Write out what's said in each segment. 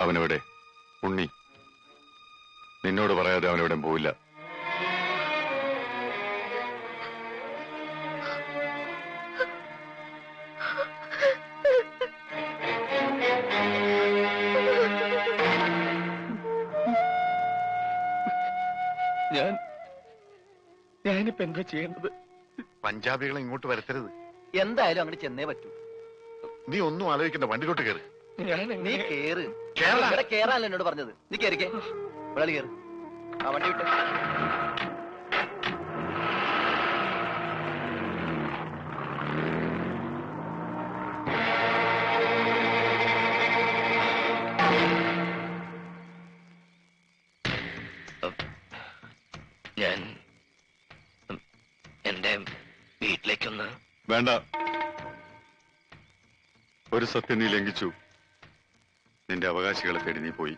അവനെവിടെ? ഉണ്ണി, നിന്നോട് പറയാതെ അവനെവിടെ പോവില്ല. ഞാനിപ്പോ എന്താ ചെയ്യേണ്ടത്? പഞ്ചാബികളെ ഇങ്ങോട്ട് വരുത്തരുത്. എന്തായാലും അങ്ങോട്ട് ചെന്നേ പറ്റൂ. നീ ഒന്നും ആലോചിക്കണ്ട, വണ്ടിയിലോട്ട് കയറി. നീ കേറ്. ഇവിടെ കേറാനല്ലോ എന്നോട് പറഞ്ഞത്. നീ കേറിക്കേ. ഇവിടെ കേറ്. ആ വണ്ടി വിട്ട്. ഞാൻ എന്റെ വീട്ടിലേക്കൊന്ന്. വേണ്ട, ഒരു സത്യം നീ ലംഘിച്ചു. നിന്റെ അവകാശികളെ തേടി നീ പോയി.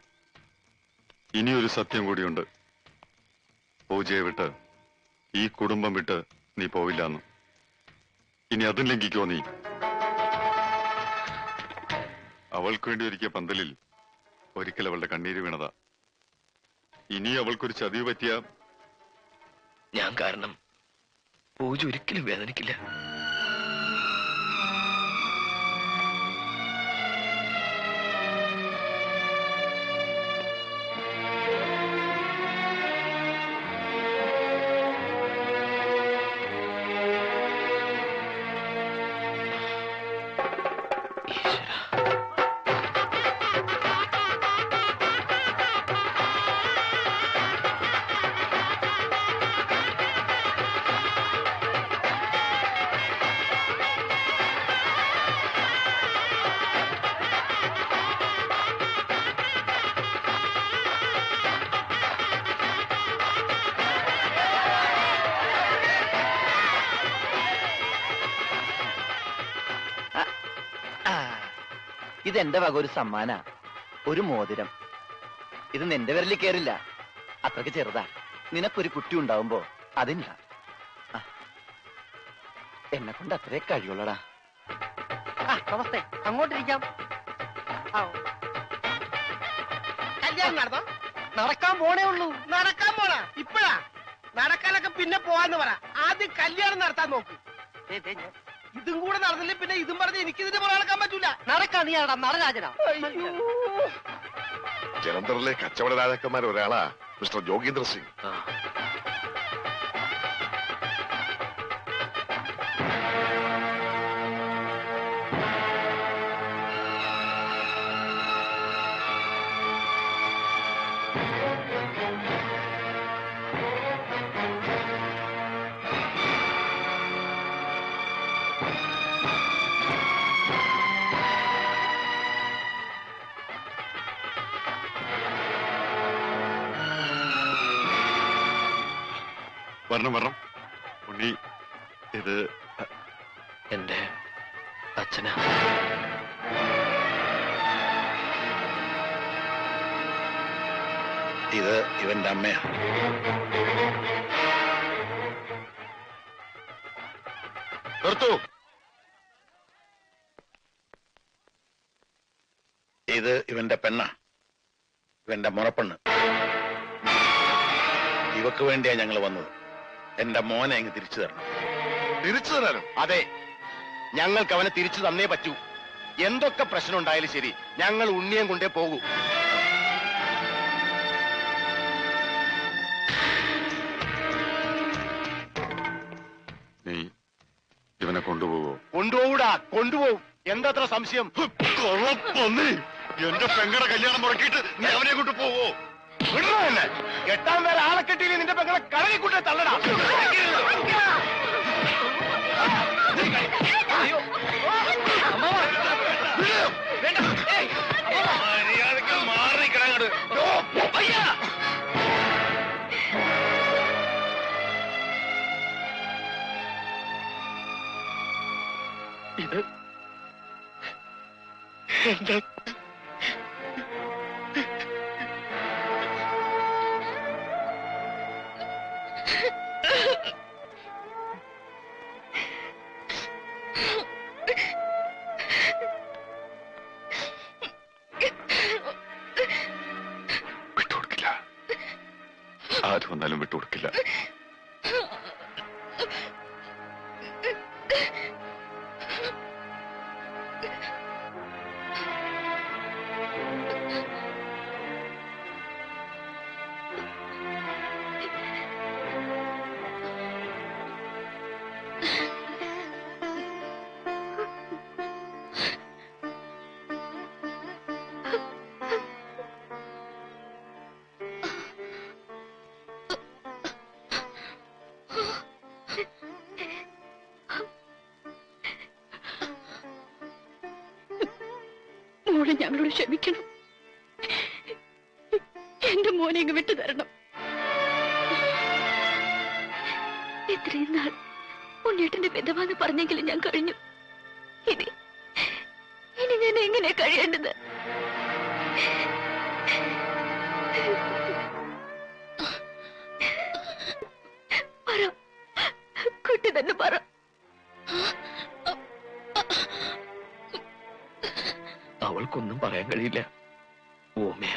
ഇനിയൊരു സത്യം കൂടിയുണ്ട്. പൂജയെ വിട്ട്, ഈ കുടുംബം വിട്ട് നീ പോവില്ലെന്ന്. ഇനി അതും ലംഘിക്കോ നീ? അവൾക്ക് വേണ്ടി ഒരുക്കിയ പന്തലിൽ ഒരിക്കൽ അവളുടെ കണ്ണീര് വീണതാ. ഇനി അവൾക്കൊരു ചതിവ് പറ്റിയ ഞാൻ കാരണം പൂജ ഒരിക്കലും വേദനിക്കില്ല. ഇതെന്റെ വക ഒരു സമ്മാന, ഒരു മോതിരം. ഇത് നിന്റെ വിരലിൽ കേറില്ല, അത്രക്ക് ചെറുതാ. നിനക്കൊരു കുട്ടി ഉണ്ടാവുമ്പോ അതില്ല. എന്നെ കൊണ്ട് അത്രേ കഴിയുള്ളടാ. നമസ്തേ. അങ്ങോട്ടിരിക്കാം. കല്യാണം നടന്നോ? നടക്കാൻ പോണേ ഉള്ളൂ. നടക്കാൻ പോണ ഇപ്പഴാ? നടക്കാനൊക്കെ പിന്നെ പോവാന്ന് പറ. ആദ്യം കല്യാണം നടത്താൻ നോക്ക്. ഇതും കൂടെ നടന്നില്ലേ പിന്നെ ഇതും പറഞ്ഞ് എനിക്കിതിന്റെ പോലെ നടക്കാൻ പറ്റൂല. നടക്കാൻ നീ ആടാ നടരാജനാ. ജലന്ധറിലെ കച്ചവട രാജാക്കന്മാർ ഒരാളാ മിസ്റ്റർ ജോഗീന്ദ്ര സിംഗ്. വരണം വരണം. ഉണ്ണി, ഇത് എന്റെ അച്ഛനാ. ഇത് ഇവന്റെ അമ്മയാ. നിർത്തൂ. ഇത് ഇവന്റെ പെണ്ണ, ഇവന്റെ മുറപ്പെണ്ണ്. ഇവക്ക് വേണ്ടിയാ ഞങ്ങൾ വന്നത്. എന്റെ മോനെ അങ്ങ് തിരിച്ചു തരണം. തിരിച്ചു തരാനോ? അതെ, ഞങ്ങൾക്ക് അവനെ തിരിച്ചു തന്നേ പറ്റൂ. എന്തൊക്കെ പ്രശ്നം ഉണ്ടായാലും ശരി, ഞങ്ങൾ ഉണ്ണിയം കൊണ്ടേ പോകൂ. നീ ഇവനെ കൊണ്ടുപോകോ? കൊണ്ടുപോകൂടാ, കൊണ്ടുപോകും. എന്താത്ര സംശയം? എന്റെ പെങ്ങളുടെ കല്യാണം മുടക്കിയിട്ട് നീ അവനെ കൊണ്ട് പോവോ? തന്നെ എട്ടാം പേരെ ആളെ കെട്ടിയില്ലേ നിന്റെ പെങ്ങളെ കളകിക്കൂട്ടെ തള്ളടാ. മര്യാദക്ക് മാറി കിടങ്ങട്. ഇത് എന്റെ വന്നാലും വിട്ടുകൊടുക്കില്ല. മോളെ ഞങ്ങളോട് ക്ഷമിക്കണം. എന്റെ മോനെ ഇങ്ങ് വിട്ടു തരണം. ഇത്രയും നാൾ ഉണ്ണേട്ടന്റെ വിധവാന്ന് പറഞ്ഞെങ്കിലും ഞാൻ കഴിഞ്ഞു. ഇനി ഞാൻ എങ്ങനെ കഴിയേണ്ടത്? പറ, കുട്ടി തന്നെ പറ. അവൾക്കൊന്നും പറയാൻ കഴിയില്ല. ഓമയ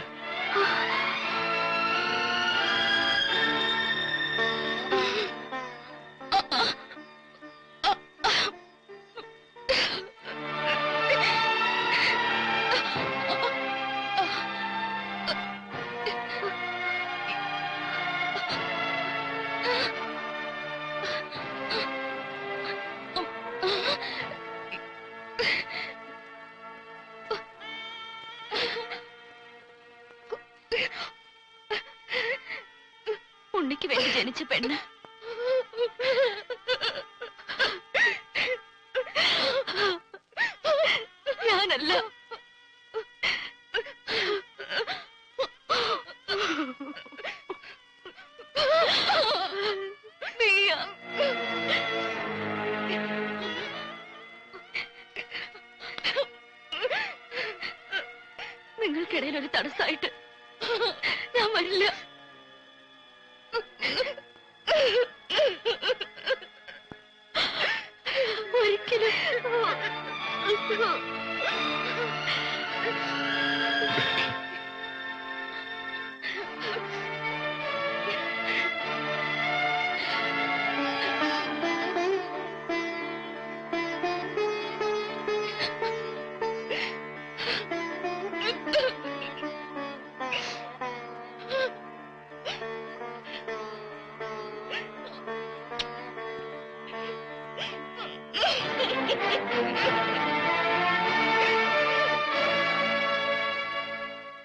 ഉണ്ണിക്ക് വേണ്ടി ജനിച്ച പെണ്ണ് ഞാനല്ല. നീയാ. നിങ്ങൾക്കിടയിൽ ഒരു തടസ്സമായിട്ട് ഞാൻ വരില്ല. ഒരിക്കലും.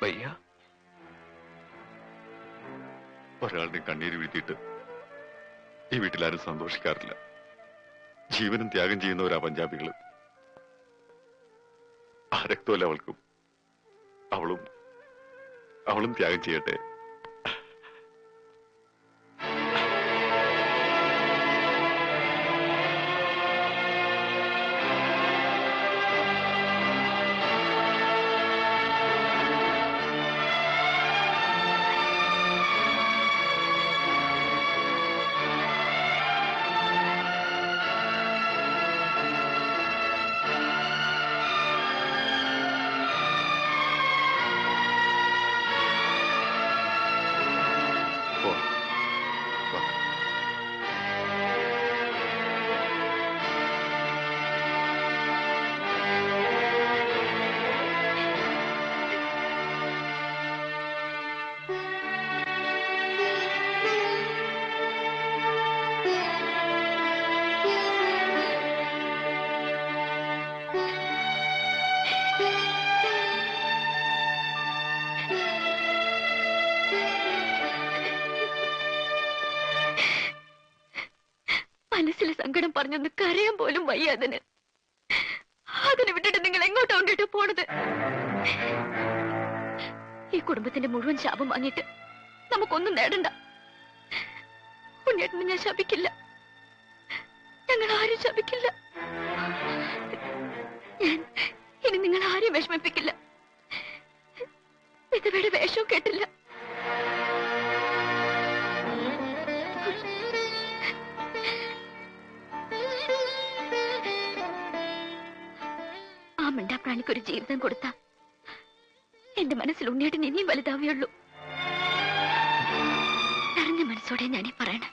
വയ്യ. ഒരാളുടെ കണ്ണീര് വീഴ്ത്തിയിട്ട് ഈ വീട്ടിലാരും സന്തോഷിക്കാറില്ല. ജീവനും ത്യാഗം ചെയ്യുന്നവരാ പഞ്ചാബികള്. ആ രക്തമല്ല അവൾക്കും. അവളും ത്യാഗം ചെയ്യട്ടെ. മനസ്സിലെ സങ്കടം പറഞ്ഞൊന്ന് കരയാൻ പോലും വയ്യ. അതിനെ വിട്ടിട്ട് നിങ്ങൾ എങ്ങോട്ടാ കൊണ്ടിട്ട് പോണത്? ഈ കുടുംബത്തിന്റെ മുഴുവൻ ശാപം വാങ്ങിയിട്ട് നമുക്കൊന്നും നേടണ്ട. ഉണ്ണിയേട്ടനെ ഞാൻ ശപിക്കില്ല. ഞങ്ങൾ ആരും ശപിക്കില്ല. ഞാൻ ഇനി നിങ്ങൾ ആരെയും വിഷമിപ്പിക്കില്ല. വിധവയുടെ വേഷവും കേട്ടില്ല. ആ മിണ്ടാപ്രാണിക്കൊരു ജീവിതം കൊടുത്ത എന്റെ മനസ്സിൽ ഉണ്ണിയേട്ടൻ ഇനിയും വലുതാവുകയുള്ളൂ. നിറഞ്ഞ മനസ്സ് മനസ്സോടെ ഞാനീ പറയണേ.